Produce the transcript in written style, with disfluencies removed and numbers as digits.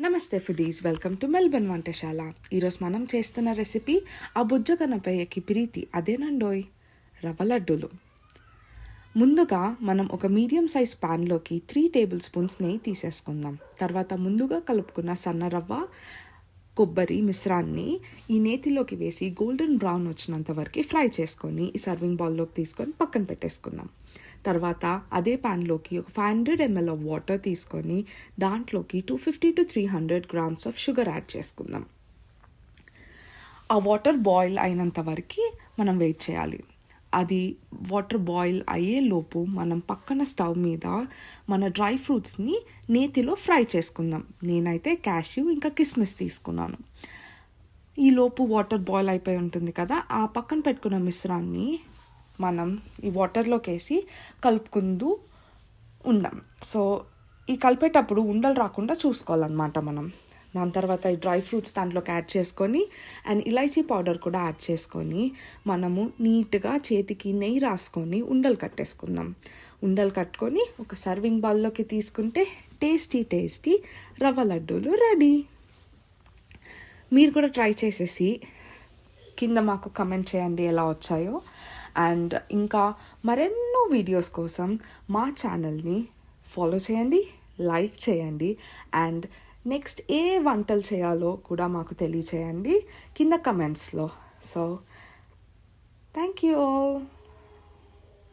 నమస్తే foodies, welcome to Melbourne వంటశాల. ఈరోజు మనం చేస్తున్న రెసిపీ ఆ బుజ్జగనపయ్యకి ప్రీతి అదేనండోయ్, రవ్వ లడ్డూలు. ముందుగా మనం ఒక మీడియం సైజ్ ప్యాన్లోకి 3 టేబుల్ స్పూన్స్ నెయ్యి తీసేసుకుందాం. తర్వాత ముందుగా కలుపుకున్న సన్న రవ్వ కొబ్బరి మిశ్రాన్ని ఈ నేతిలోకి వేసి గోల్డెన్ బ్రౌన్ వచ్చినంత వరకు ఫ్రై చేసుకొని ఈ సర్వింగ్ బౌల్లోకి తీసుకొని పక్కన పెట్టేసుకుందాం. తర్వాత అదే ప్యాన్లోకి ఒక 500 ml ఆఫ్ వాటర్ తీసుకొని దాంట్లోకి 250 to 300 grams of sugar add చేసుకుందాం. ఆ వాటర్ బాయిల్ అయినంత వరకు మనం వెయిట్ చేయాలి. అది వాటర్ బాయిల్ అయ్యేలోపు మనం పక్కన స్టవ్ మీద మన డ్రై ఫ్రూట్స్ని నేతిలో ఫ్రై చేసుకుందాం. నేనైతే క్యాష్యూ ఇంకా కిస్మిస్ తీసుకున్నాను. ఈలోపు వాటర్ బాయిల్ అయిపోయి ఉంటుంది కదా, ఆ పక్కన పెట్టుకున్న మిశ్రాన్ని మనం ఈ వాటర్లోకి వేసి కలుపుకుంటూ ఉందాం. సో ఈ కలిపేటప్పుడు ఉండలు రాకుండా చూసుకోవాలన్నమాట మనం. దాని తర్వాత ఈ డ్రై ఫ్రూట్స్ దాంట్లోకి యాడ్ చేసుకొని అండ్ ఇలైచీ పౌడర్ కూడా యాడ్ చేసుకొని మనము నీట్గా చేతికి నెయ్యి రాసుకొని ఉండలు కట్టేసుకుందాం. ఉండలు కట్టుకొని ఒక సర్వింగ్ బౌల్లోకి తీసుకుంటే టేస్టీ రవ్వ లడ్డూలు రెడీ. మీరు కూడా ట్రై చేసేసి కింద మాకు కమెంట్ చేయండి ఎలా వచ్చాయో. అండ్ ఇంకా మరెన్నో వీడియోస్ కోసం మా ఛానల్ని ఫాలో చేయండి, లైక్ చేయండి. అండ్ నెక్స్ట్ ఏ వంటలు చేయాలో కూడా మాకు తెలియచేయండి కింద కమెంట్స్లో. So thank you all.